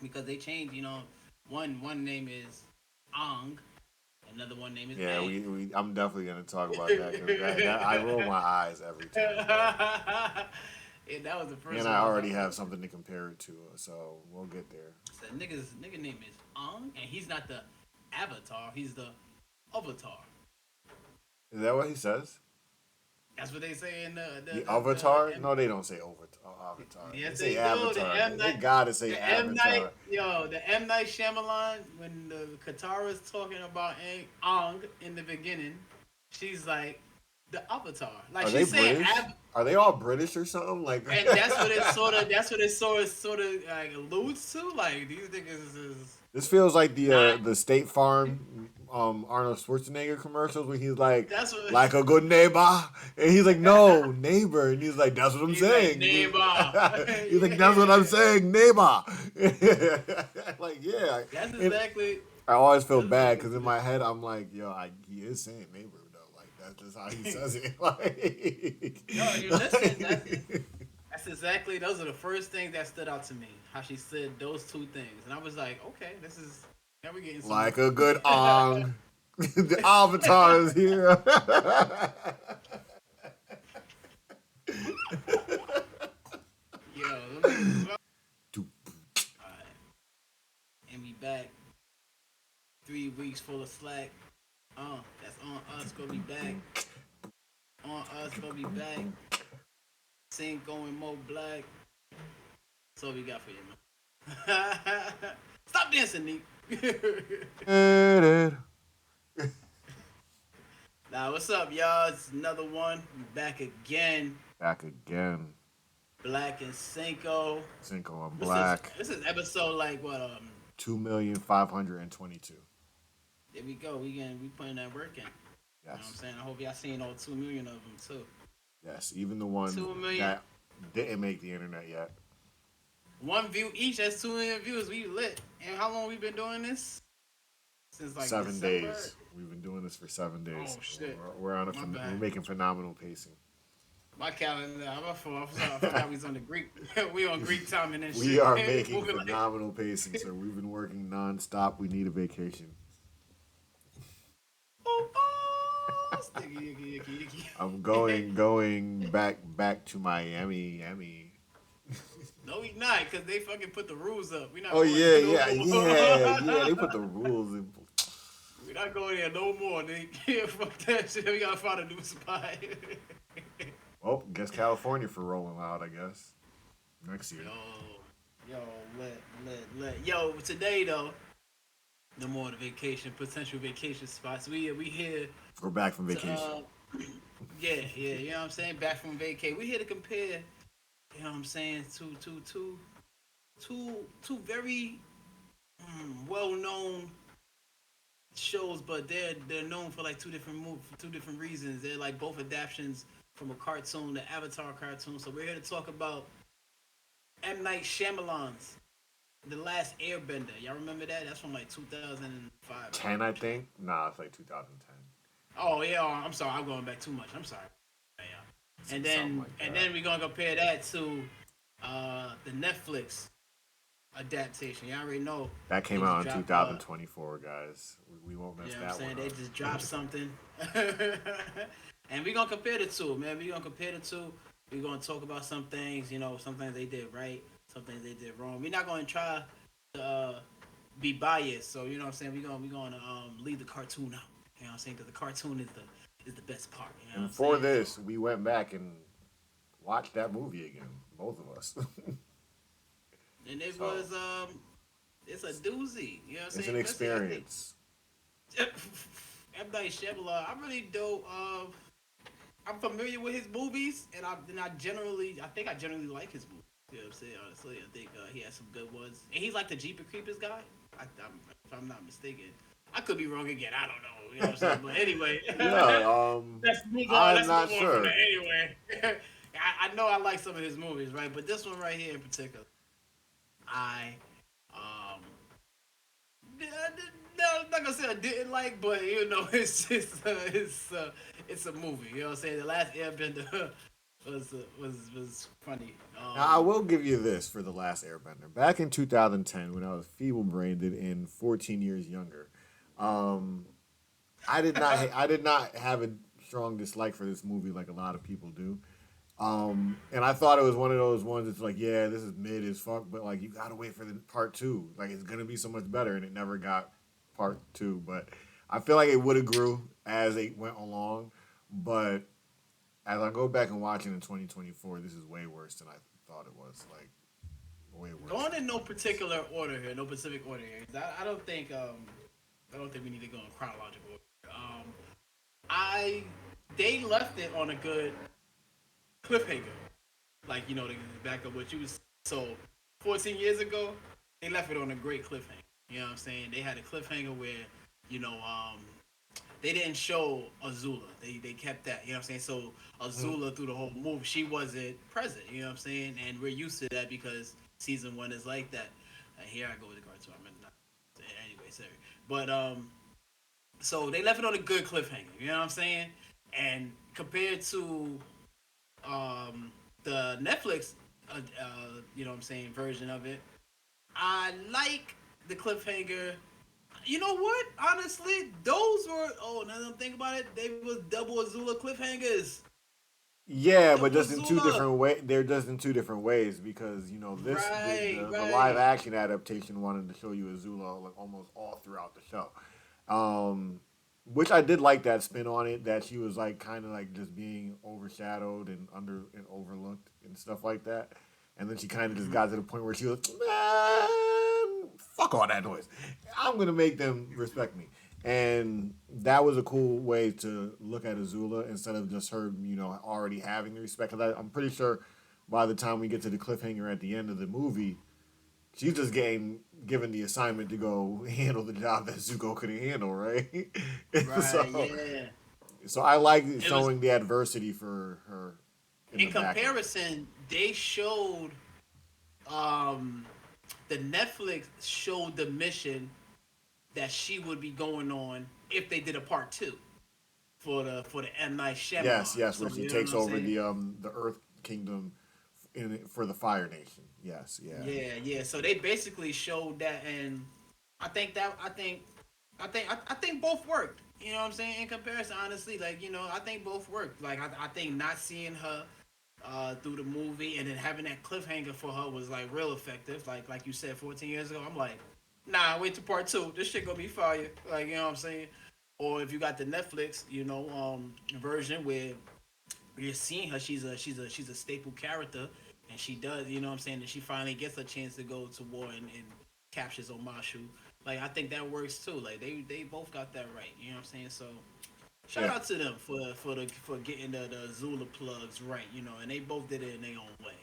because they changed. One name is Ang, another one name is Yeah, Aang. I'm definitely gonna talk about that because that I roll my eyes every time, bro. Yeah, that was the And first I one. I was already like, have something to compare it to, so we'll get there. so nigga name is Ang, and he's not the Avatar. He's the Avatar. Is that what he says? That's what they say in The the Avatar? No, they don't say Avatar. They Yes, say they do. Avatar. They gotta say Night, Avatar. the M Night Shyamalan when the Katara's talking about Ang in the beginning, she's like the Avatar. Like Are they she's saying British? Are they all British or something? Like, and that's what it sort of like alludes to. Like these niggas is this feels like not. the State Farm Arnold Schwarzenegger commercials where he's That's what like a good neighbor, and he's like no neighbor, and he's like that's what I'm he's like saying. neighbor. He's like that's what I'm Yeah, saying, neighbor. Like yeah, that's and exactly I always feel that's bad exactly because in what it my is. head I'm like yo, he is saying neighbor though, like that's just how he says it. Like, No, you listen. That's exactly. Those are the first things that stood out to me. How she said those two things, and I was like, okay, this is now we're getting somewhere. like a good ong. The avatar is here. Yo, them niggas is alright. And we back 3 weeks full of slack. That's on us. Gonna be back. On us. Gonna be back. Cinco and Moeblak. That's all we got for you, man. Stop dancing, Neek. Nah, what's up, y'all? It's another one. We back again. Back again. Blak and Cinco. Cinco and This is Black. this is episode like what 2,522. there we go. We putting that work in. You know what I'm Yes. saying? I hope y'all seen all 2 million of them too. Yes. Even the ones 2 million. that didn't make the internet yet. One view each. That's 2 million views. We lit. And how long we been doing this? Since like 7 days. December. We've been doing this for 7 days. Oh shit. We're on My we're bad. making phenomenal pacing. My calendar. I'm sorry. I forgot we was on the Greek. We on Greek timing and We shit. are making Moving like. phenomenal pacing, sir. We've been working nonstop. We need a vacation. Sticky, yicky, yicky, I'm yicky. going back to Miami. No, we not, cause they fucking put the rules up. We not Oh going yeah, there no yeah, yeah, yeah. They put the more. rules in. We not going there no more. They can't fuck that shit. We gotta find a new spot. Well, guess California for rolling out. I guess next year. Yo, let. Yo, today though, no more the vacation, potential vacation spots. We here We're back from to vacation. yeah, you know what I'm saying? Back from vacay. We here to compare, you know what I'm saying, two very well known shows, but they're known for like for 2 different reasons. They're like both adaptations from a cartoon, the Avatar cartoon. So we're here to talk about M Night Shyamalan's The Last Airbender. Y'all remember that? That's from like 2005. 10, I think. Nah, it's like 2010. Oh yeah, I'm sorry. I'm going back too much. I'm sorry. Yeah. And Something then like and that. then we're gonna compare that to the Netflix adaptation. Y'all already know That they came just out in dropped 2024, guys. We won't you mess know what I'm that saying? one They up. just dropped something. And we're gonna compare the two, man. We're gonna compare the two. We're gonna talk about some things, some things they did right, some things they did wrong. We're not gonna try to be biased. So you know what I'm saying? We're gonna leave the cartoon out. You know what I'm saying? Because the cartoon is the best part. You know what And I'm for saying? this, we went back and watched that movie again, both of us. And it So was it's a doozy. You know what I'm it's saying? an Especially I think experience. M Night Shyamalan. I really don't. I'm familiar with his movies, and I think I generally like his movies. You know what I'm saying? Honestly, I think he has some good ones, and he's like the Jeepers Creepers guy. If I'm not mistaken, I could be wrong again. I don't know. You know what I'm saying? But anyway, Yeah, let's move on. I'm Let's not move on from sure. that. Anyway, I know I like some of his movies, right? But this one right here in particular, I um no, I'm not gonna say I didn't like, but it's a movie. You know what I'm saying? The Last Airbender was funny. Now, I will give you this for The Last Airbender. Back in 2010, when I was feeble brained and 14 years younger, um, I did not have a strong dislike for this movie like a lot of people do. And I thought it was one of those ones that's like, yeah, this is mid as fuck, but like you gotta wait for the part two. Like it's gonna be so much better, and it never got part two. But I feel like it would have grew as it went along. But as I go back and watch it in 2024, this is way worse than I thought it was. Like way worse Going than I in no thought it was. particular order here, no specific order here. I don't think we need to go in chronological order. I they left it on a good cliffhanger. Like to back up what you was so 14 years ago, they left it on a great cliffhanger. You know what I'm saying? They had a cliffhanger where you know they didn't show Azula. They kept that. You know what I'm saying? So Mm-hmm. Azula through the whole movie, she wasn't present. You know what I'm saying? And we're used to that because season one is like that. Here I go with the cartoon. I'm not anyway, sorry. But so they left it on a good cliffhanger. You know what I'm saying? And compared to the Netflix, you know what I'm saying, version of it, I like the cliffhanger. You know what? Honestly, those were now that I'm thinking about it, they was double Azula cliffhangers. Yeah, but Double just in two Azula. different way. They're just in two different ways because this Right, the live right. action adaptation wanted to show you Azula like almost all throughout the show, um, which I did like that spin on it that she was like kind of like just being overshadowed and under and overlooked and stuff like that, and then she kind of just got to the point where she was man, fuck all that noise. I'm gonna make them respect me. And that was a cool way to look at Azula instead of just her, already having the respect. Because I'm pretty sure by the time we get to the cliffhanger at the end of the movie, she's just getting given the assignment to go handle the job that Zuko couldn't handle, right? Right, so, yeah. so I like It was showing the adversity for her in the in background. comparison, they showed um the Netflix showed the mission that she would be going on if they did a part two for the M Night Yes, Shyamalan. yes, So where she you know what takes I'm over saying? the Earth Kingdom for the Fire Nation. Yes, yeah, Yeah, yeah. So they basically showed that, and I think that I think both worked. You know what I'm saying? In comparison, honestly, like I think both worked. Like I think not seeing her through the movie and then having that cliffhanger for her was like real effective. Like you said, 14 years ago, I'm like, nah, wait to part two. This shit gonna be fire. Like you know what I'm saying? Or if you got the Netflix, version where you're seeing her, she's a staple character, and she does, you know what I'm saying, and she finally gets a chance to go to war and captures Omashu. Like I think that works too. Like they both got that right. You know what I'm saying? So shout yeah, out to them for getting the Zula plugs right. And they both did it in their own way.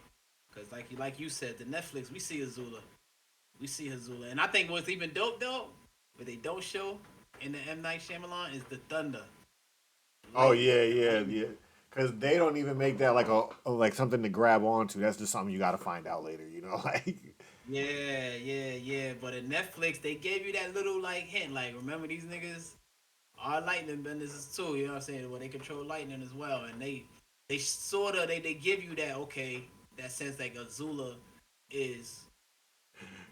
Cause like you said, the Netflix we see Azula, and I think what's even dope though, what they don't show in the M Night Shyamalan is the thunder, Oh lightning, yeah, the yeah, lightning. yeah. Because they don't even make that like like something to grab onto. That's just something you got to find out later. Like Yeah, yeah, yeah. But in Netflix, they gave you that little like hint, like remember these niggas are lightning benders too. You know what I'm saying? Well, they control lightning as well, and they sort of they give you that okay, that sense like Azula is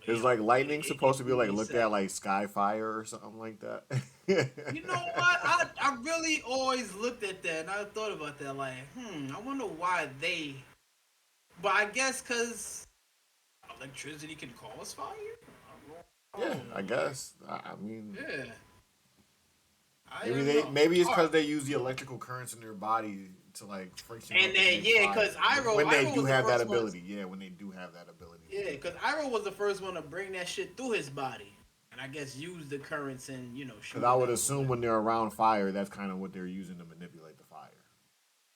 it's like lightning it supposed to be will like be looked set. at like sky fire or something like that. You know what? I really always looked at that and I thought about that like, I wonder why they. But I guess because electricity can cause fire. Yeah, Oh, I guess. I mean, yeah. I maybe don't they know. maybe it's All right. because they use the electrical currents in their body to like friction And up and then make yeah, fire because when they Iroh do was the have that first one. ability. Yeah, when they do have that ability to Yeah, do because that. Iroh was the first one to bring that shit through his body, and I guess use the currents and Because shoot I it would up or assume whatever. when they're around fire, that's kind of what they're using to manipulate the fire.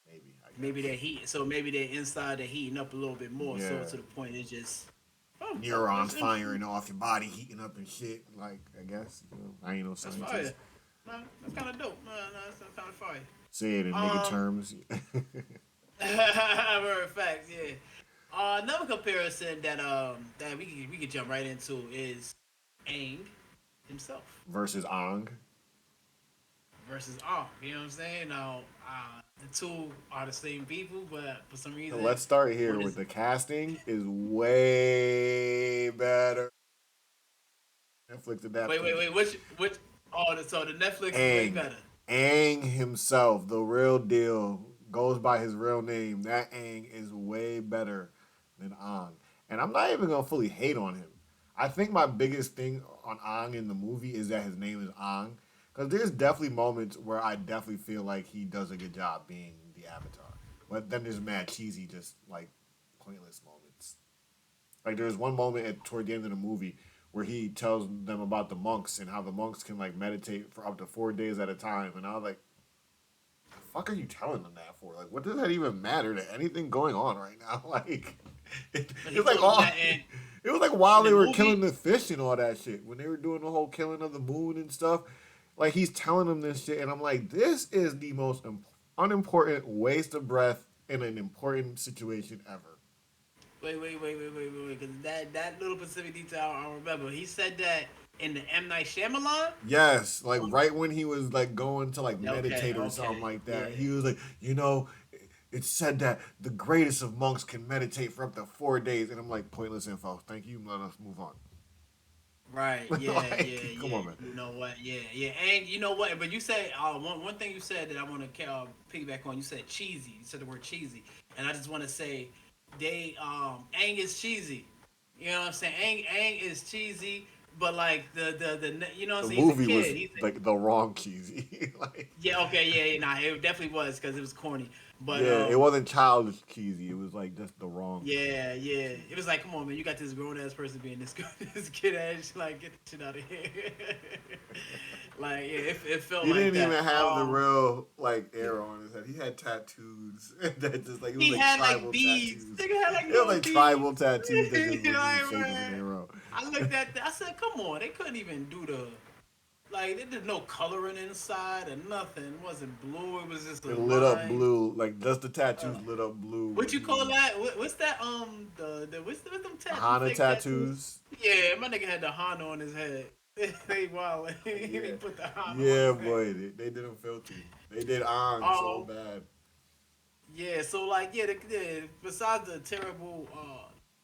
Maybe I Maybe guess. that heat, so maybe they're inside, they're heating up a little bit more, so Yeah. to the point it's just, Neurons that's interesting. firing off your body, heating up and shit. Like I guess I ain't no That's fire. scientist. No, that's kind of dope. No, that's kind of fire. Say it in nigga Um, terms. Matter of fact, yeah. Another comparison that we could jump right into is Aang himself Versus Ang. versus Ark. You know what I'm saying? Now, the two are the same people, but for some So reason, let's start here one with is the casting is way better. Netflix adaptation. which? Oh, so the Netflix is way Aang. better. Aang himself, the real deal, goes by his real name. That Aang is way better than Aang. And I'm not even gonna fully hate on him. I think my biggest thing on Aang in the movie is that his name is Aang. Because there's definitely moments where I definitely feel like he does a good job being the Avatar. But then there's mad cheesy, just like pointless moments. Like there's one moment toward the end of the movie where he tells them about the monks and how the monks can like meditate for up to 4 days at a time, and I was like, "The fuck are you telling them that for? Like, what does that even matter to anything going on right now? Like, But he it's like told him all." that It was like while in the they were killing movie. the fish and all that shit, when they were doing the whole killing of the moon and stuff, like he's telling them this shit, and I'm like, this is the most unimportant waste of breath in an important situation ever. Because that little specific detail I remember. He said that in the M Night Shyamalan. Yes, like right when he was like going to like Okay, meditate or something okay, like yeah. that, he was like, it's said that the greatest of monks can meditate for up to 4 days, and I'm like, pointless info. Thank you. Let us move on. Right. Yeah. Yeah. Like, come Yeah. on, man. You know what? Yeah. Yeah. And you know what? But you said one thing you said that I want to piggyback on. You said cheesy. You said the word cheesy, and I just want to say they Aang is cheesy. You know what I'm saying? Aang is cheesy, but like the you know what I'm The saying? He's a movie was kid. He's a, like the wrong cheesy. Like, yeah. Okay. Yeah. Yeah. Nah. It definitely was because it was corny. But yeah, it wasn't childish cheesy. It was like just the wrong cheesy. yeah, yeah. It was like, come on, man, you got this grown ass person being this good, this kid ass, like, get the shit out of here. Like, yeah, it felt He like didn't that. even have the real like arrow on his head. He had tattoos that just like it was He like had like tribal beads. tattoos. Nigga had like It was little like tribal beads. tattoos that just was in the Like, shape of an man, arrow. I looked at that. I said, come on, they couldn't even do the like. There's no coloring inside or nothing. It wasn't blue. It was just a It lit up line. blue, like just the Uh, tattoos lit up blue what when you he call was that? What's that? What's them them Hana fake tattoos? tattoos. Yeah, my nigga had the Hana on his head. They wild. He Yeah, put the Hana on yeah, his head. boy, they did him filthy. They did on so Um, bad. yeah. So like, yeah. Besides the terrible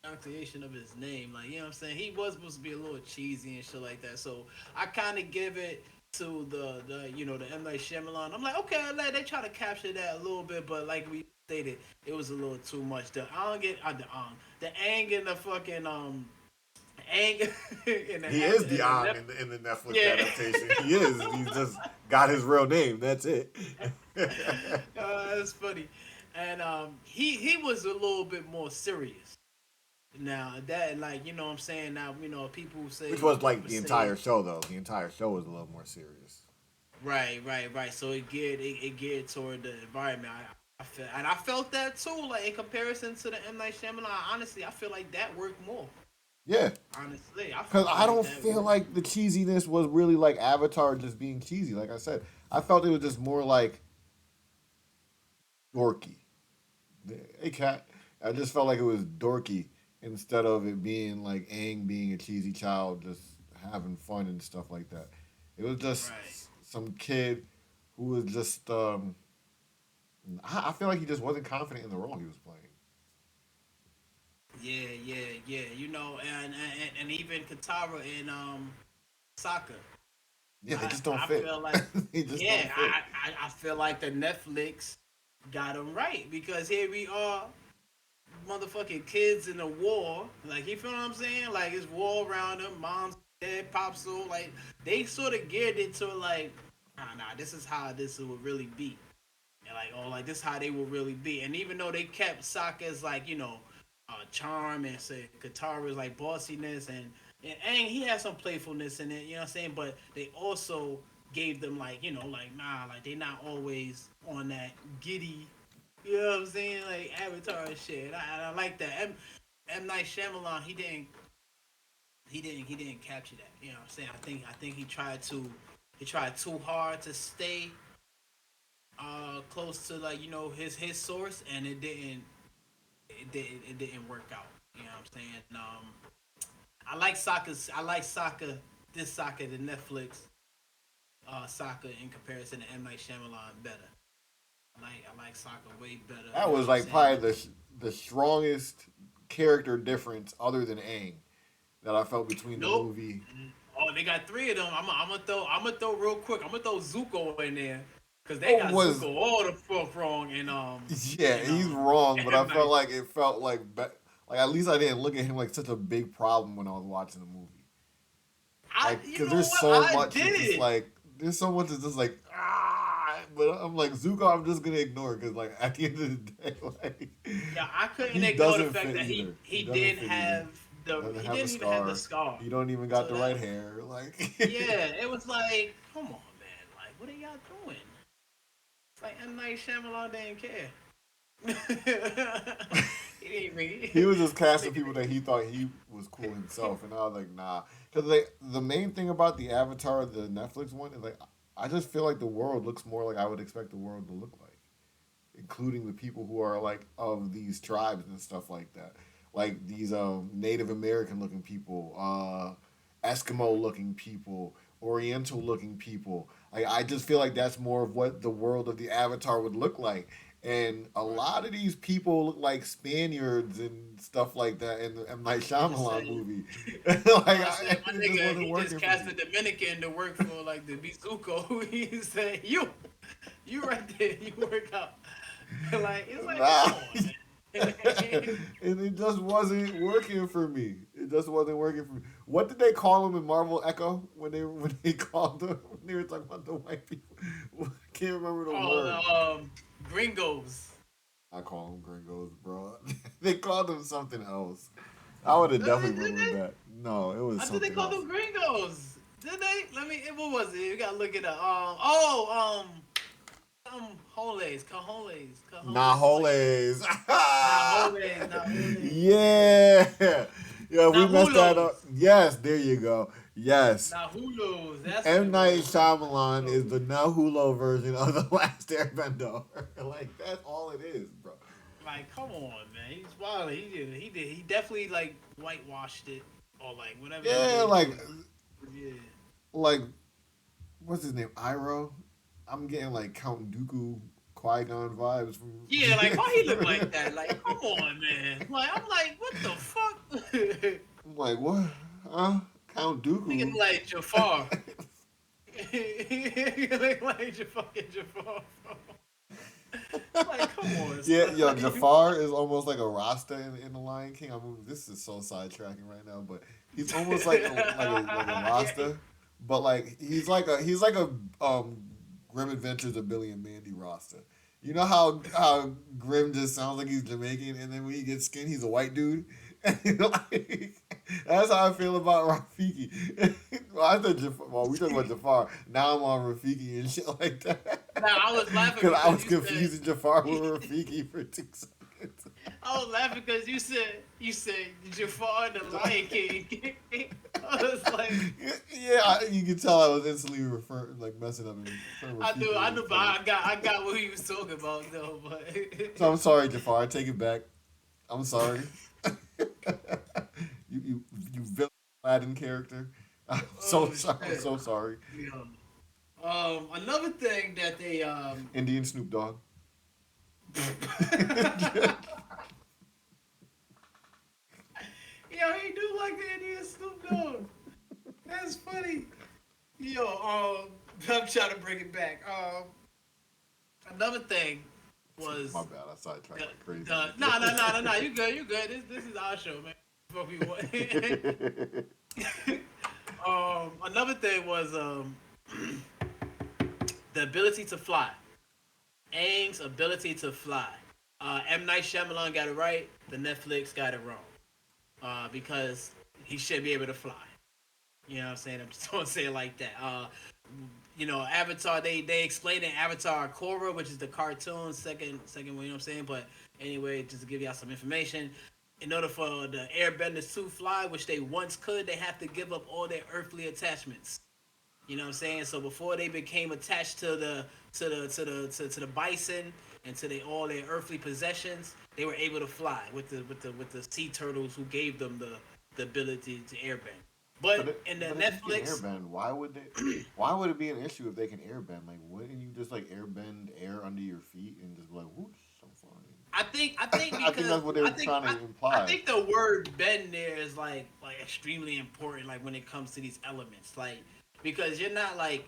pronunciation of his name, like you know what I'm saying, he was supposed to be a little cheesy and shit like that. So I kind of give it to the the M Night Shyamalan. I'm like, okay, like, they try to capture that a little bit, but like we stated, it was a little too much. The Ang and the fucking Ang He is the in the on Nep- in the Netflix yeah. adaptation. He is. He's just got his real name. That's it. That's funny. And he was a little bit more serious. Now that like you know what I'm saying, now people Which say was like would the say entire show, though. The entire show was a little more serious. right. So it geared toward the environment. I felt that too. Like in comparison to the M Night Shyamalan, honestly, I feel like that worked more. Yeah, Honestly, because I feel I like don't that feel worked. like the cheesiness was really like Avatar just being cheesy. Like I said, I felt it was just more like dorky. Hey, cat. I just felt like it was dorky instead of it being like Aang being a cheesy child, just having fun and stuff like that. It was just Right. some kid who was just. I feel like he just wasn't confident in the role he was playing. Yeah. And even Katara and Sokka. Yeah, they just don't I fit. feel like They just don't yeah, fit. I feel like the Netflix got them right because here we are, motherfucking kids in a war. Like you feel what I'm saying? Like it's war around them. Mom's dead, pops so like they sort of geared it to like, nah, this is how this would really be. And like, oh, like this is how they will really be. And even though they kept Sokka's like, charm and say Katara's like bossiness and Aang, he had some playfulness in it, you know what I'm saying? But they also gave them like, like nah, like they not always on that giddy, you know what I'm saying? Like Avatar and shit. I like that. M Night Shyamalan, he didn't capture that. You know what I'm saying? I think he tried too hard to stay close to like his source, and it didn't work out. You know what I'm saying? I like Sokka. This Sokka, the Netflix. Sokka in comparison to M Night Shyamalan better. I like Sokka way better. That You know was what I'm like saying? probably the strongest character difference other than Aang that I felt between the Nope. movie. Oh, they got three of them. I'm gonna throw real quick. I'm gonna throw Zuko in there because they Oh, got was Zuko all the fuck wrong yeah, in he's wrong, but I M felt Night. like it felt like at least I didn't look at him like such a big problem when I was watching the movie. Like, You cause know there's what? so I much that's just did. like there's so much that's just like but I'm like Zuko, I'm just gonna ignore because like at the end of the day, like Yeah, I couldn't he ignore the doesn't fact fit that either. He he doesn't didn't fit either. have the Doesn't he have the didn't even have the scar. scar. He don't even got So the that right hair. Like yeah, it was like, come on, man, like what are y'all doing? It's like M Night Shyamalan didn't care. he didn't he even. was just casting people that he thought he was cool himself, and I was like, nah. Because like the main thing about the Avatar, the Netflix one, is like I just feel like the world looks more like I would expect the world to look like, including the people who are like of these tribes and stuff like that, like these Native American looking people, Eskimo looking people, Oriental looking people. Like I just feel like that's more of what the world of the Avatar would look like. And a Right. lot of these people look like Spaniards and stuff like that in the M Night I'm just Shyamalan saying. movie. I said, my It just nigga, wasn't he just working for cast me. a Dominican to work for like the Bizuko. He said, you right there, you work out. Like it's like, Nah. come on, man. And it just wasn't working for me. It just wasn't working for me. What did they call him in Marvel Echo when they called them when they were talking about the white people? I can't remember the Oh, word. Gringos. I call them gringos, bro. They called them something else. I would have Did definitely remembered they? that. No, it was I thought they something called else. them Gringos. Did they? Let me. What was it? You gotta look it up. Holes, cajoles, cajoles, something like that. Naholes. Not holes, Yeah. Yeah, we messed that up. Nahulos, Yes, there you go. Yes. Nahulos. That's what M. it Night was. Shyamalan is the Nahulo version of The Last Airbender. Like, that's all it is, bro. Like, come on, man. He's wild. He definitely like whitewashed it or like whatever he Yeah, did to. Yeah. like, what's his name? Iroh? I'm getting, like, Count Dooku Qui-Gon vibes from... Yeah, like why he look like that? Like, come on, man. Like, I'm like, what the fuck? I'm like, what? Huh? Count Thinking Dooku? like Jafar. Like your fucking Jafar. Like, come on, Yeah, son. yo, Jafar is almost like a Rasta in the Lion King. I mean, this is so sidetracking right now, but he's almost like a Yeah. Rasta, but like he's like a Grim Adventures of Billy and Mandy Rasta. You know how Grim just sounds like he's Jamaican, and then when he gets skin, he's a white dude. Like, that's how I feel about Rafiki. Well, I thought well, we talking about Jafar. Now I'm on Rafiki and shit like that. Now I was laughing Because I because was you said confusing Jafar with Rafiki for 2 seconds. I was laughing because you said Jafar the Lion King. I was like, Yeah, you can tell I was instantly like messing up and putting Rafiki I in his knew, but place. I got what he was talking about though. But So I'm sorry, Jafar. I take it back. I'm sorry. You villain Aladdin character. I'm so oh sorry. I'm shit, so sorry. yeah. Another thing that they Indian Snoop Dogg. Yo, he do like the Indian Snoop Dogg. That's funny. Yo, I'm trying to bring it back. Another thing My was bad. I sidetracked the like crazy. no. You good? You good? This is our show, man. What we want. Another thing was the ability to fly. Aang's ability to fly. M Night Shyamalan got it right. The Netflix got it wrong. Because he should be able to fly. You know what I'm saying? I'm just gonna say it like that. Avatar. They explained in Avatar Korra, which is the cartoon second one. You know what I'm saying? But anyway, just to give y'all some information, in order for the Airbenders to fly, which they once could, they have to give up all their earthly attachments. You know what I'm saying? So before they became attached to the bison and to all their earthly possessions, they were able to fly with the sea turtles who gave them the ability to airbend. But in the But if he can Netflix, airbend, why would they? Why would it be an issue if they can airbend? Like, wouldn't you just like airbend air under your feet and just be like, whoosh, I'm flying? I think I think because that's what they were trying to I imply. think the word bend there is like extremely important. Like when it comes to these elements, like because you're not like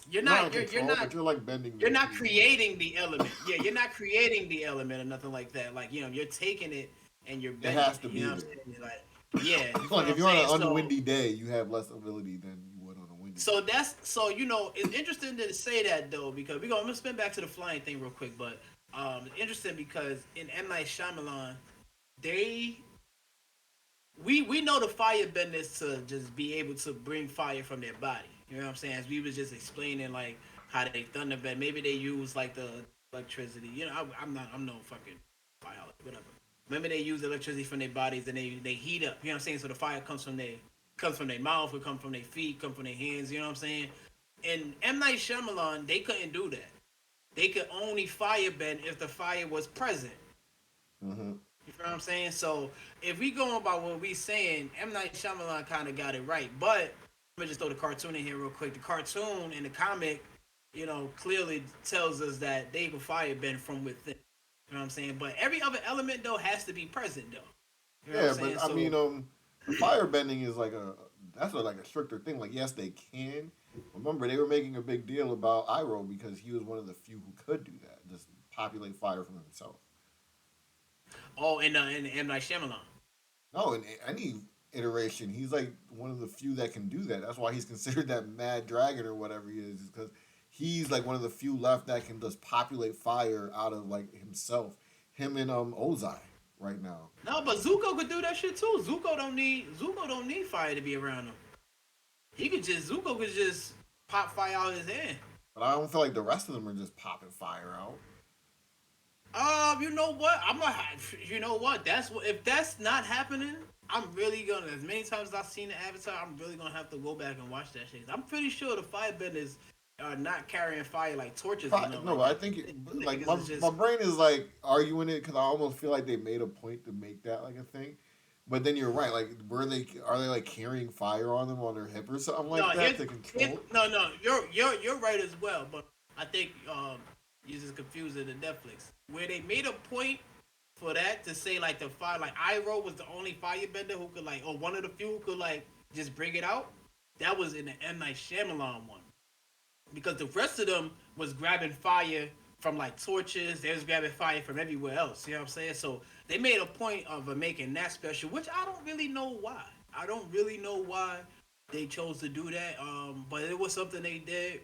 You're not in control, but you're like bending you're their not feet almost. creating the element. Yeah, you're not creating the element or nothing like that. Like you're taking it and you're It bending has it. to You know be what I'm there. saying? Like yeah, you feel Like what if I'm you're on saying? an So unwindy day, you have less ability than you would on a windy day. so that's so it's interesting to say that though because I'm gonna spin back to the flying thing real quick, but interesting because in M Night Shyamalan they we know the firebenders to just be able to bring fire from their body. You know what I'm saying? As we was just explaining like how they thunderbend, maybe they use like the electricity. I'm no fucking biologist, whatever. Maybe they use electricity from their bodies and they heat up. You know what I'm saying? So the fire comes from their mouth, it comes from their feet, comes from their hands. You know what I'm saying? In M Night Shyamalan, they couldn't do that. They could only firebend if the fire was present. Mm-hmm. You know what I'm saying? So if we go on by what we saying, M Night Shyamalan kind of got it right. But let me just throw the cartoon in here real quick. The cartoon in the comic, clearly tells us that they can firebend from within. You know what I'm saying? But every other element though has to be present though. You know what I'm Yeah, but saying? I mean, So the fire bending is like like a stricter thing. Like, yes, they can. Remember, they were making a big deal about Iroh because he was one of the few who could do that, just populate fire from himself. in M Night Shyamalan. No, in any iteration, he's like one of the few that can do that. That's why he's considered that mad dragon or whatever he is because he's like one of the few left that can just populate fire out of like himself. Him and Ozai right now. No, but Zuko could do that shit too. Zuko don't need fire to be around him. Zuko could just pop fire out of his hand. But I don't feel like the rest of them are just popping fire out. You know what? You know what? That's what. If that's not happening, I'm really gonna. As many times as I've seen the Avatar, I'm really gonna have to go back and watch that shit. I'm pretty sure the firebenders are not carrying fire like torches or nothing No, like but I that. think like Niggas is my just. brain is like arguing it because I almost feel like they made a point to make that like a thing. But then you're right. Like, are they like carrying fire on them on their hip or something No, like that to control it? no. You're right as well. But I think you're just confusing the Netflix where they made a point for that to say like the fire like Iroh was the only firebender who could like or one of the few who could like just bring it out. That was in the M Night Shyamalan one because the rest of them was grabbing fire from like torches. They was grabbing fire from everywhere else. You know what I'm saying? So they made a point of making that special, which I don't really know why. I don't really know why they chose to do that. But it was something they did.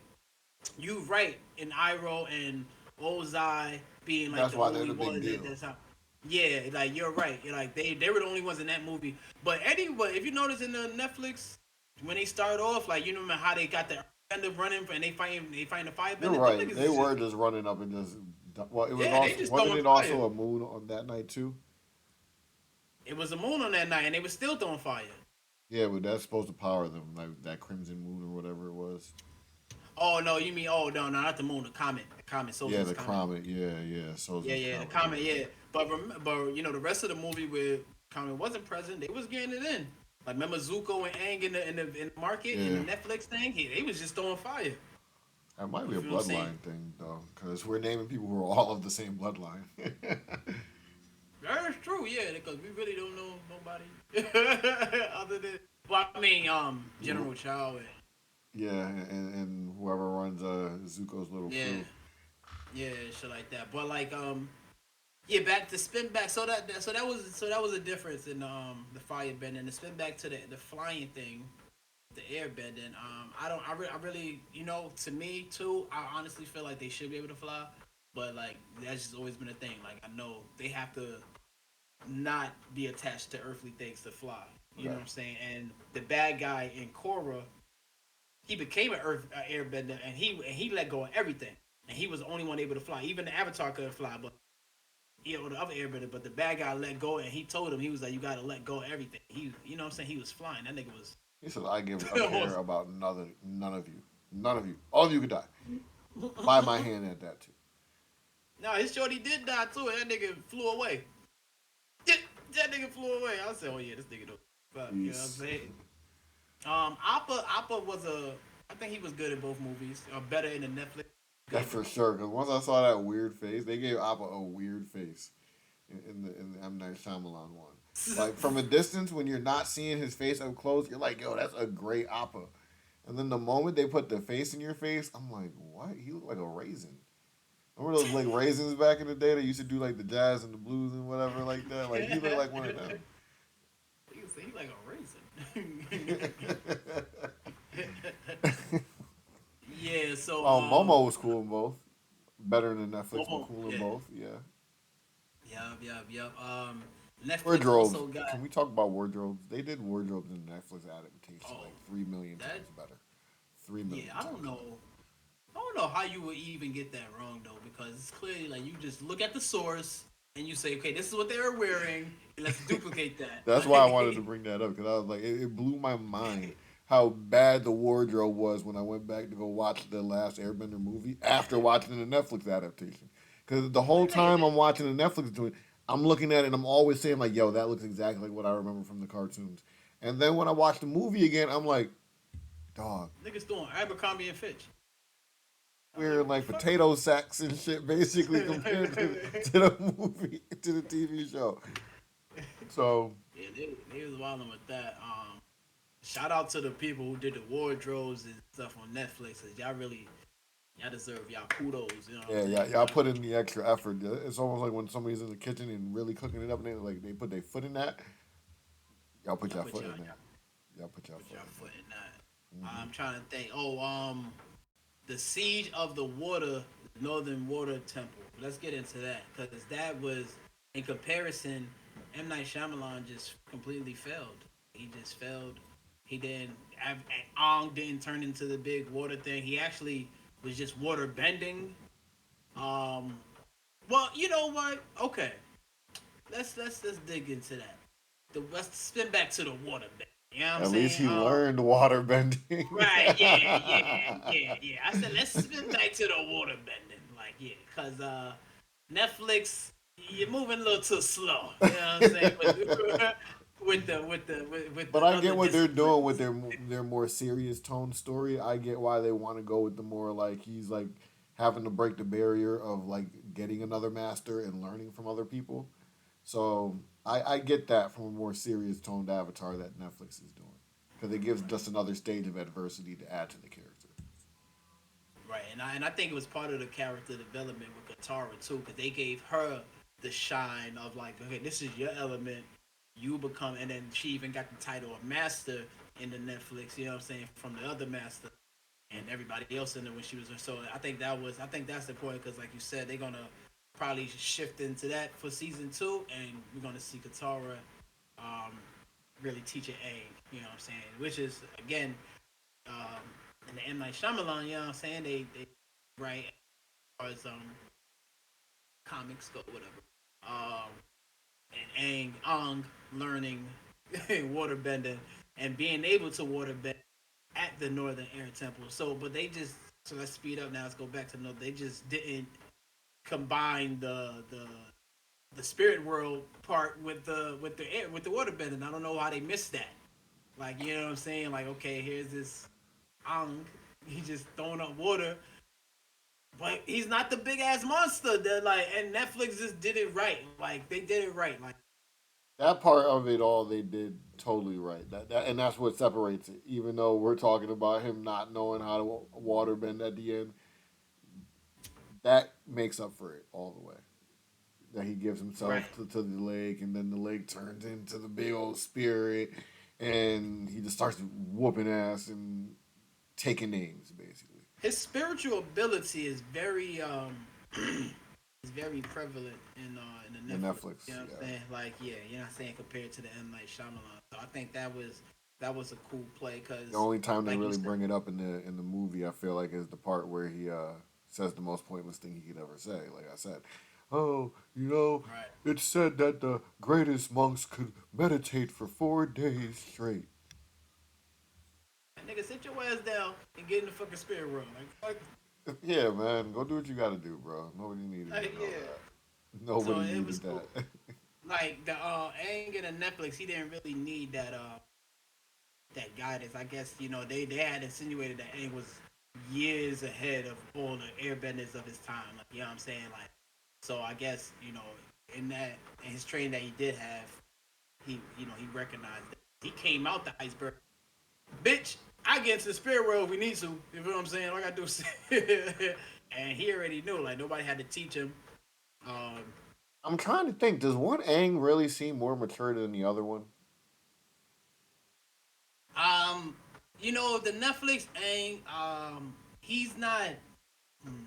You right in Iroh and Ozai being like That's the why they're only the big ones at deal. that time. Yeah, like you're right. Like they were the only ones in that movie. But anyway, if you notice in the Netflix when they start off, like you remember how they got the end up running and they find the You're firebender. Them right. niggas They is just were just running up and just. Well, it was yeah, they also just wasn't throwing it fire. also a moon on that night too? It was a moon on that night, and they were still throwing fire. Yeah, but that's supposed to power them, like that crimson moon or whatever it was. Oh no, you mean no, not the moon, the comet, Yeah, Sozin's the comet. comet. Yeah. Yeah, Sozin's yeah, the comet. comet, Yeah. yeah. But the rest of the movie where comet wasn't present, they was getting it in. Like remember Zuko and Aang in the market in Yeah. the Netflix thing, they was just throwing fire. That might You be a feel what I'm saying? bloodline thing though, because we're naming people who are all of the same bloodline. That's true, yeah, because we really don't know nobody other than well, I mean, General Chow and Yeah, and whoever runs Zuko's little yeah, crew. yeah, shit like that. But like yeah, back to spin back. So that was a difference in the fire bending. The spin back to the flying thing, the air bending. I really to me too. I honestly feel like they should be able to fly, but like that's just always been a thing. Like I know they have to not be attached to earthly things to fly. You know Right. what I'm saying? And the bad guy in Korra, he became an earth airbender, and he let go of everything, and he was the only one able to fly. Even the Avatar couldn't fly, but the other airbender, but the bad guy let go, and he told him he was like, "You gotta let go of everything." You know what I'm saying? He was flying. That nigga was. He said, "I give a care about none of you, none of you. All of you could die by my hand at that too." No, his shorty did die too, and that nigga flew away. Yeah. That nigga flew away. I said, oh yeah, this nigga don't fuck. You know what I'm Peace. saying? Appa was a. I think he was good in both movies. Better in the Netflix. That Gave for him. sure. Because once I saw that weird face, they gave Appa a weird face in the M Night Shyamalan one. Like from a distance, when you're not seeing his face up close, you're like, "Yo, that's a great Appa." And then the moment they put the face in your face, I'm like, "What? He looked like a raisin." Remember those like raisins back in the day that used to do like the jazz and the blues and whatever like that? Like he looked like one of them. He say he like a raisin. Yeah. So Momo was cool in both. Better than Netflix, but Momo. cool in Yeah. both. Yeah. Yep. Netflix Wardrobes. also got. Can we talk about wardrobes? They did wardrobes in the Netflix adaptation Oh, like 3 million that. times better. Three Yeah. million I don't times know. better. I don't know how you would even get that wrong though, because it's clearly like you just look at the source and you say, okay, this is what they were wearing, and let's duplicate that. That's why I wanted to Like, bring that up because I was like, it blew my mind how bad the wardrobe was when I went back to go watch the Last Airbender movie after watching the Netflix adaptation. Because the whole like nigga, time I'm watching the Netflix doing, I'm looking at it and I'm always saying like, yo, that looks exactly like what I remember from the cartoons. And then when I watch the movie again, I'm like, dog, niggas doing Abercrombie and Fitch. I was like, wearing what the like fuck? potato sacks and shit basically compared to the movie, to the TV show. So Yeah, they was wilding with that. Shout out to the people who did the wardrobes and stuff on Netflix. 'Cause y'all deserve y'all kudos. You know what I'm yeah, saying? y'all put in the extra effort. It's almost like when somebody's in the kitchen and really cooking it up, and they put their foot in that. Y'all put Y'all your put foot y'all, in y'all that. Y'all put your put foot y'all in foot in that. that. I'm trying to think. The Siege of the Northern Water Temple. Let's get into that because that was, in comparison, M Night Shyamalan just completely failed. He just failed. He didn't. Ong didn't turn into the big water thing. He actually was just water bending. Um. Well, you know what? Okay. Let's dig into that. Let's spin back to the water bend. You know what I'm At least saying? he learned water bending. Right, yeah. I said let's spin back to the water bending, like yeah, cause Netflix, you're moving a little too slow. You know what I'm saying? With But the I other get what they're doing with disciplines. their more serious tone story. I get why they want to go with the more like he's like having to break the barrier of like getting another master and learning from other people. So I get that from a more serious toned avatar that Netflix is doing because it gives Right, just another stage of adversity to add to the character. right, and I think it was part of the character development with Katara too, because they gave her the shine of like, okay, this is your element. You become, and then she even got the title of master in the Netflix. You know what I'm saying, from the other master and everybody else in there when she was. So I think that's important because, like you said, they're gonna probably shift into that for season two, and we're gonna see Katara um, really teaching Aang. You know what I'm saying? Which is again um, in the M Night Shyamalan. You know what I'm saying? They write as far as comics go, whatever. Um, and Aang learning waterbending and being able to waterbend at the Northern Air Temple. So, but they just so let's speed up now. Let's go back to no. They just didn't combine the spirit world part with the waterbending. I don't know how they missed that. Like you know what I'm saying? Like okay, here's this Ang. He just throwing up water, but he's not the big ass monster that like. And Netflix just did it right. Like they did it right. Like That part of it all they did totally right. And that's what separates it. Even though we're talking about him not knowing how to water bend at the end, that makes up for it all the way. That he gives right. himself to the lake, and then the lake turns into the big old spirit, and he just starts whooping ass and taking names, basically. His spiritual ability is very is very prevalent in the In Netflix. Netflix, You know what yeah. I'm saying? Like yeah, you know what I'm saying compared to the M Night Shyamalan. So I think that was a cool play The because only time they like you really said, bring it up in the movie, I feel like, is the part where he says the most pointless thing he could ever say. Like I said, oh, right? it's said that the greatest monks could meditate for 4 days straight. That nigga, sit your ass down and get in the fucking spirit world. Like fuck, Yeah, man, go do what you got to do, bro. Nobody needed to like know yeah. that. So Nobody it was needed cool. that. like the Aang and the Netflix, he didn't really need that guidance. I guess they had insinuated that Aang was years ahead of all the airbenders of his time. Like you know what I'm saying? Like so I guess in his training that he did have, he recognized that he came out the iceberg. Bitch, I get into the spirit world if we need to. You know what I'm saying? All I gotta do is and he already knew. Like nobody had to teach him. Um, I'm trying to think. Does one Aang really seem more mature than the other one? um, the Netflix Aang, he's not. Hmm,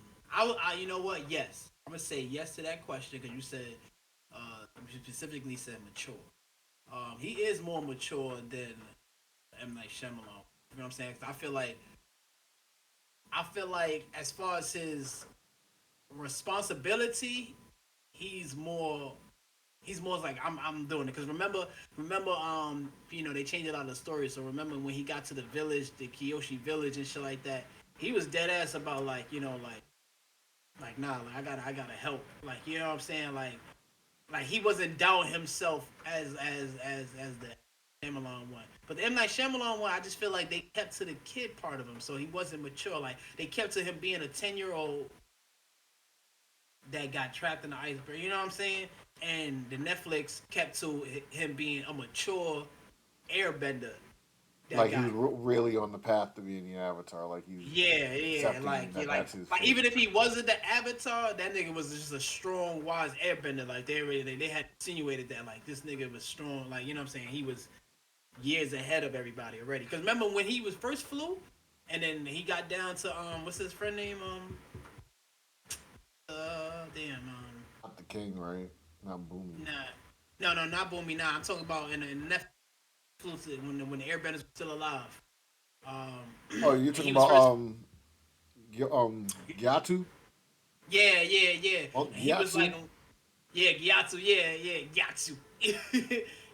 you know what? Yes, I'm gonna say yes to that question because you specifically said mature. He is more mature than M Night Shyamalan. You know what I'm saying? 'Cause I feel like as far as his responsibility, he's more he's more like I'm doing it because remember they changed a lot of the story. So remember when he got to the village, the Kyoshi village and shit like that, he was dead ass about like nah, like I gotta help, like you know what I'm saying, like he wasn't doubting himself as the Shyamalan one. But the M Night Shyamalan one, I just feel like they kept to the kid part of him, so he wasn't mature. Like they kept to him being a 10-year-old that got trapped in the iceberg. You know what I'm saying? And the Netflix kept to him being a mature airbender that Like he got. was really on the path to being the Avatar. Like he's Yeah, yeah, accepting that like that's his like fate. even if he wasn't the Avatar, that nigga was just a strong, wise airbender. Like they had insinuated that like this nigga was strong. Like you know what I'm saying? He was years ahead of everybody already. Because remember when he was first flew, and then he got down to what's his friend name damn Not the king, right? Not Boomy. nah no not Boomy, nah, I'm talking about in the Netflix when the airbenders were still alive. Oh, you're And talking he was about first. Gyatu? Yeah. Oh, And he was like, Gyatso? yeah, Gyatso, yeah, Gyatso.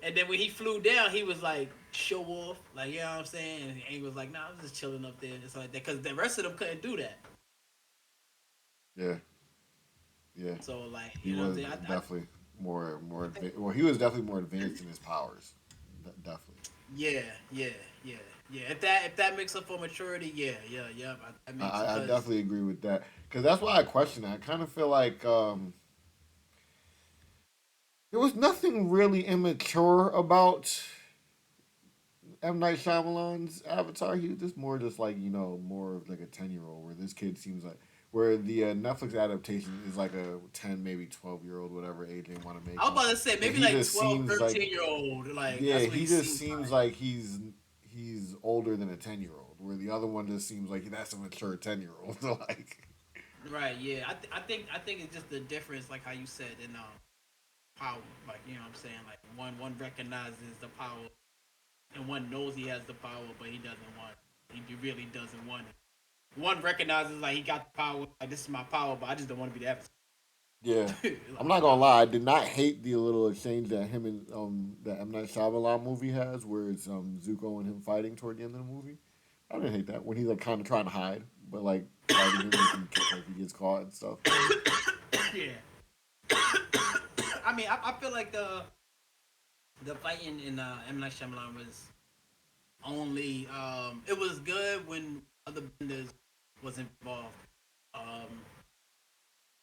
And then when he flew down, he was like, show off, like, you know what I'm saying? And he was like, nah, I'm just chilling up there. It's like that. Because the rest of them couldn't do that. Yeah, yeah. So, like, He you know what I'm was saying? definitely more I think, advanced. Well, he was definitely more advanced in his powers. Definitely. yeah, yeah, yeah, yeah. If that makes up for maturity, yeah. That makes, I because definitely agree with that because that's why I question it. I kind of feel like there was nothing really immature about M Night Shyamalan's Avatar. He was just more just like more of like a 10-year old. Where this kid seems like where the Netflix adaptation is like a 10 maybe 12-year old whatever age they want to make I was him. about to say, And maybe he like just 12, seems like 13 year old. Like, yeah that's what he he just seems seems like. like he's older than a 10-year old. Where the other one just seems like that's a mature 10-year-old. Like Right, yeah. I think it's just the difference, like how you said, in power. Like you know what I'm saying. Like one recognizes the power, and one knows he has the power, but he doesn't want. He really doesn't want it. One recognizes like he got the power. Like this is my power, but I just don't want to be the episode. yeah. I'm Like not you know what gonna I'm lie, saying. I did not hate the little exchange that him and that M Night Shyamalan movie has, where it's Zuko and him fighting toward the end of the movie. I didn't hate that when he's like kind of trying to hide, but like fighting him if he gets caught and stuff. Yeah. I mean, I feel like the fighting in M Night Shyamalan was only it was good when other benders was involved. Um,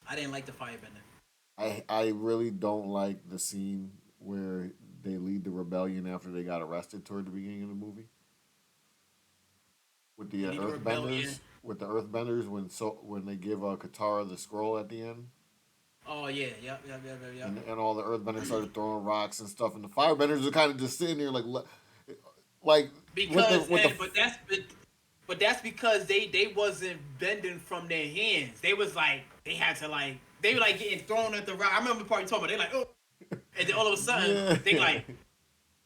I didn't like the firebender. I really don't like the scene where they lead the rebellion after they got arrested toward the beginning of the movie with the They lead the rebellion. Earthbenders. With the Earthbenders when they give Katara the scroll at the end. Oh yeah, yep. And all the earthbenders started throwing rocks and stuff, and the firebenders are kind of just sitting there like with the Because with the but that's because they wasn't bending from their hands. They was like they had to like they were like getting thrown at the rock. I remember the part you talking about. They like oh, and then all of a sudden yeah they like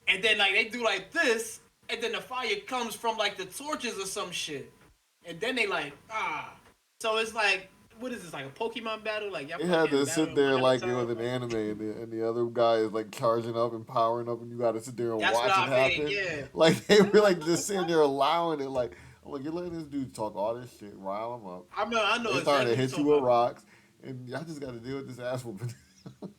and then like they do like this, and then the fire comes from like the torches or some shit, and then they like ah. So it's like what is this like a Pokemon battle? Like y'all they had fucking to sit battling one there at a like it time. was an anime, and the other guy is like charging up and powering up, and you got to sit there and That's what watch it I mean. happen. Yeah. Like they were like just sitting there allowing it. Like I'm like you're letting this dude talk all this shit, rile him up. I know They started exactly to what you're hit you talking with about. rocks, and y'all just got to deal with this ass whooping.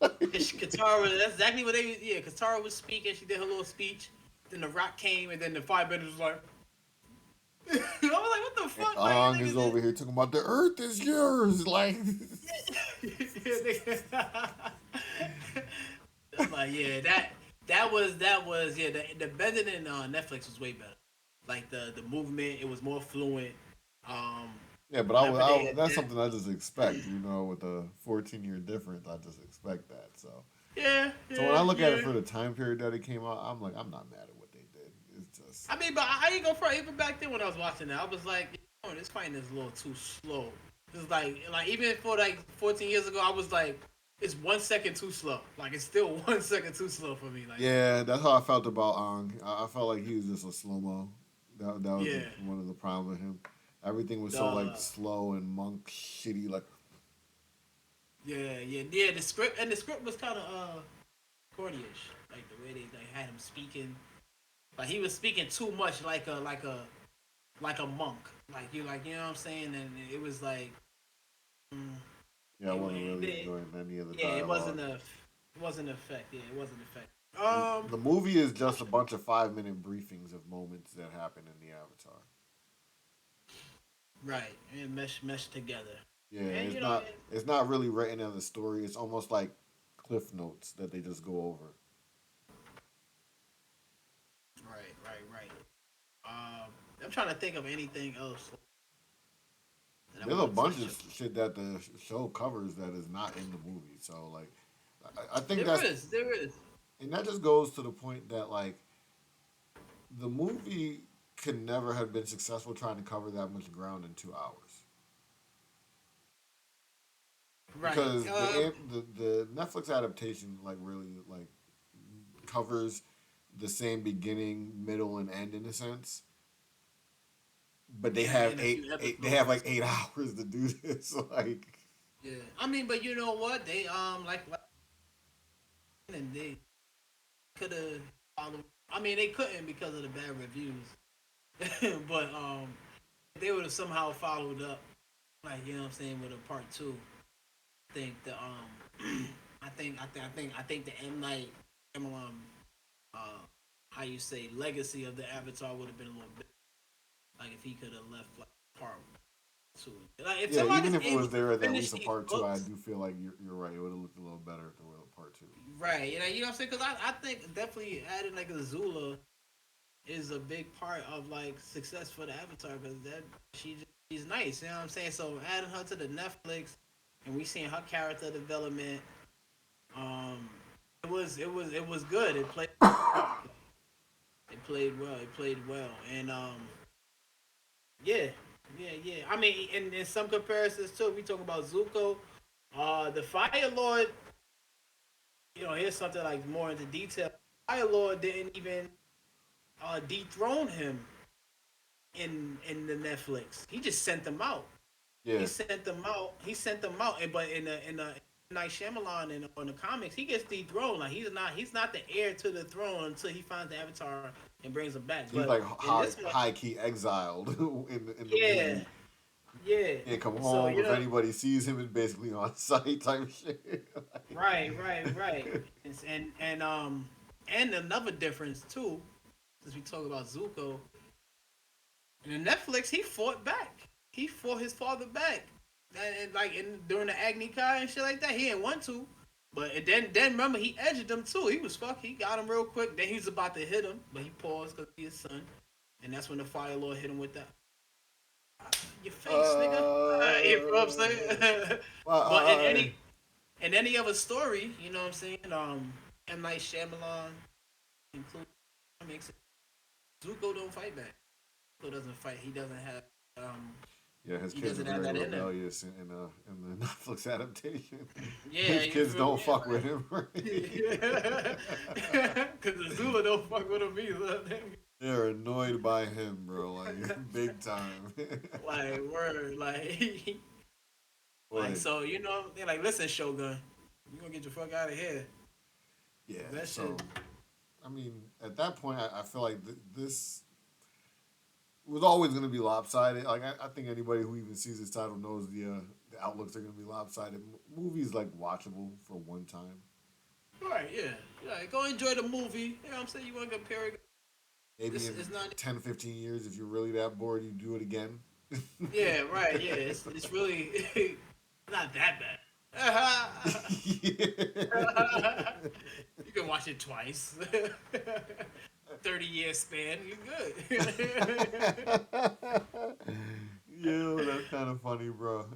Cause Katara, that's exactly what they. Yeah, Katara was speaking. She did her little speech. Then the Rock came, and then the Firebender was like, I was like, what the And fuck, like Ong is niggas over here talking about the Earth is yours. Like, I'm like, yeah, that was yeah. The Bending in Netflix was way better. Like the movement, it was more fluent. Um, yeah, but whenever they had that's that, something I just expect. With a 14-year difference, I just expect that. yeah, So when yeah, I look at it yeah. for the time period that it came out, I'm like, I'm not mad at what they did. It's just I mean, but I ain't go for it. Even back then when I was watching that, I was like, this fighting is a little too slow. It's like even for like 14 years ago, I was like, it's 1 second too slow. Like it's still 1 second too slow for me. Like yeah, that's how I felt about Ong. I felt like he was just a slow mo. That was yeah, one of the problems with him. Everything was so like the slow and monk shitty. Like, yeah. The script was kind of corny-ish. Like the way they had him speaking, like he was speaking too much like a monk. Like you know what I'm saying, and it was like mm, yeah, I wasn't really it, enjoying any of the yeah, it wasn't dialogue. a it wasn't effect. Yeah, it wasn't effect. The, Um, the movie is just a bunch of 5-minute briefings of moments that happen in the Avatar. right, and mesh together, Yeah, and it's not really written as a story. It's almost like cliff notes that they just go over. right. I'm trying to think of anything else that I There's a want to bunch touch of on. shit that the show covers that is not in the movie. So like, I think There that's is, there is. and that just goes to the point that like the movie could never have been successful trying to cover that much ground in 2 hours Right. because the Netflix adaptation like really like covers the same beginning, middle, and end in a sense. But they have In a few they have like episodes. 8 hours to do this. Like, Yeah. I mean, but you know what? They like and they could have followed. I mean, they couldn't because of the bad reviews. But they would have somehow followed up, like you know what I'm saying, with a part 2. I think the I think the M Night Shyamalan, uh, how you say legacy of the Avatar would have been a little bit like if he could have left like part 2. Like if yeah, even somebody's if it able was to there as at finish least a these part two, I books, do feel like you're right. It would have looked a little better if there was a part two. right? You know what I'm saying? Because I think definitely adding like a Zula is a big part of like success for the Avatar because that she's nice. You know what I'm saying? So adding her to the Netflix and we seeing her character development, um, it was good. It played well. It played well, and yeah, yeah. I mean, in some comparisons too, we talk about Zuko. The Fire Lord. Here's something like more into detail. Fire Lord didn't even dethrone him in the Netflix. He just sent them out. He Yeah, sent them out. He sent them out. But in the Night Shyamalan in the comics, he gets dethroned. Like he's not the heir to the throne until he finds the Avatar and brings him back. he's But like in this one, high key exiled in the yeah, movie. yeah. Can't come So home if anybody sees him. It's basically on site type shit. Like, right. And another difference too, since we talk about Zuko, in Netflix, he fought back. He fought his father back, and like during the Agni Kai and shit like that, he didn't want to. But then remember he edged him too. He was fuck. He got him real quick. Then he was about to hit him, but he paused because he's his son. And that's when the Fire Lord hit him with that your face, nigga. You know what I'm saying? well, But in any other story, you know what I'm saying? M Night Shyamalan, including comics, Zuko don't fight back. Zuko doesn't fight. He doesn't have um yeah, his he kids are doesn't have very that in him. rebellious in the Netflix adaptation. Yeah, His you kids feel me? don't fuck with him. Yeah, because the Zula don't fuck with him either. They're annoyed by him, bro. Like big time. Like word, like like Like, so they're like, listen, Shogun, you gonna get your fuck out of here. yeah. That shit. So, I mean, at that point, I feel like this was always going to be lopsided. Like I think anybody who even sees this title knows the outlooks are going to be lopsided. Movies like watchable for one time. Right, yeah. Yeah, go enjoy the movie. You know what I'm saying? You want to compare it. Maybe This in is not. 10, 15 years, if you're really that bored, you do it again. Yeah, right, yeah. It's really not that bad. You can watch it twice. 30-year span, you're good. Yo, that's kind of funny, bro.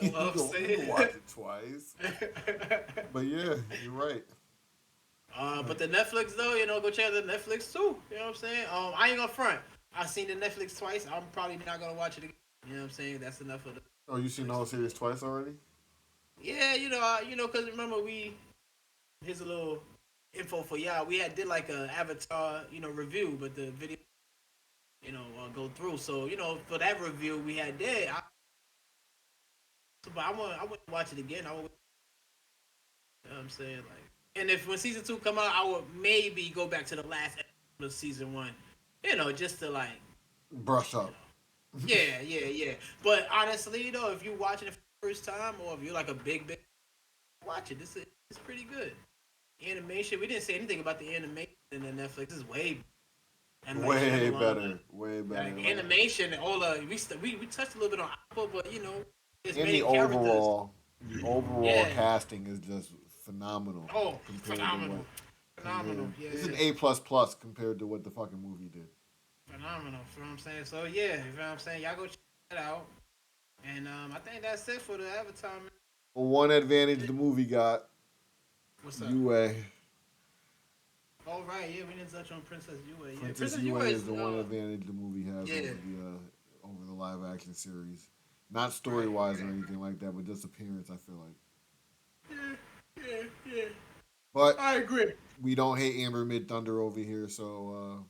You know what I'm You saying? can watch it twice. But yeah, you're right. But the Netflix though, go check out the Netflix too. You know what I'm saying? I ain't gonna front. I've seen the Netflix twice. I'm probably not gonna watch it again. You know what I'm saying? That's enough of the Oh, you seen the Netflix whole for me. series twice already? Yeah, cause remember here's a little info for y'all. We had did like a Avatar, review, but the video, go through. So for that review we had there, but I want to watch it again. You know what I'm saying? Like, and if when season two come out, I would maybe go back to the last episode of season one. Just to like, Brush you up. know, yeah. But honestly, if you're watching it for the first time, or if you're like a big, watch it. It's pretty good. Animation. We didn't say anything about the animation in the Netflix. This is way and like Way Shyamalan, better. Way better. like animation and all we touched a little bit on Apple, but there's And many characters. the overall Yeah. casting is just phenomenal Oh, compared to phenomenal, what phenomenal. Yeah, it's an A plus plus compared to what the fucking movie did. phenomenal. You know what I'm saying? So yeah, you know what I'm saying? Y'all go check that out. And I think that's it for the Avatar. Man. Well, one advantage the movie got What's up? UA. All right, yeah, we didn't touch on Princess Yue. Yeah, Princess Princess UA Yue is is the one advantage the movie has yeah, over the live action series. Not story right, wise or right. anything like that, but just appearance. I feel like. Yeah. But I agree. we don't hate Amber Mid Thunder over here, so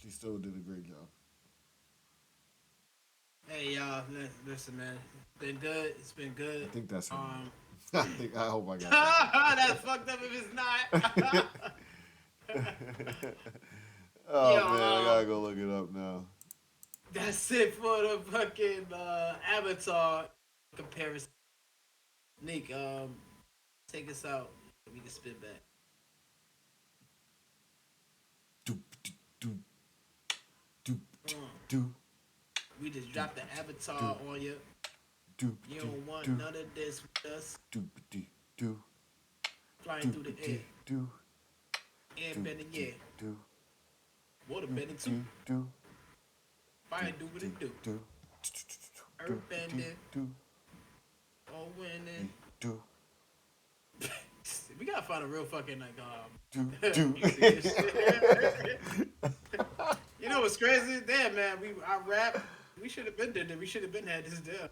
she still did a great job. Hey y'all, listen, man. It's been good. It's been good. I think that's her name. Um, I hope I got that's fucked up if it's not. that. Oh Yo, man, I gotta go look it up now. that's it for the fucking Avatar comparison. Nick, take us out. We can spit back. Do do do Uh, do we just do dropped the do Avatar on you. do You do don't want do none of this with us. do do do Flying do through the do air. do do Airbender, yeah. do Water do bending too. do do Fire do what it do. do Earthbender. do All winning. do We gotta find a real fucking like do. music and shit. You know what's crazy? Damn man, I rap. We should have been there. We should have been had this down.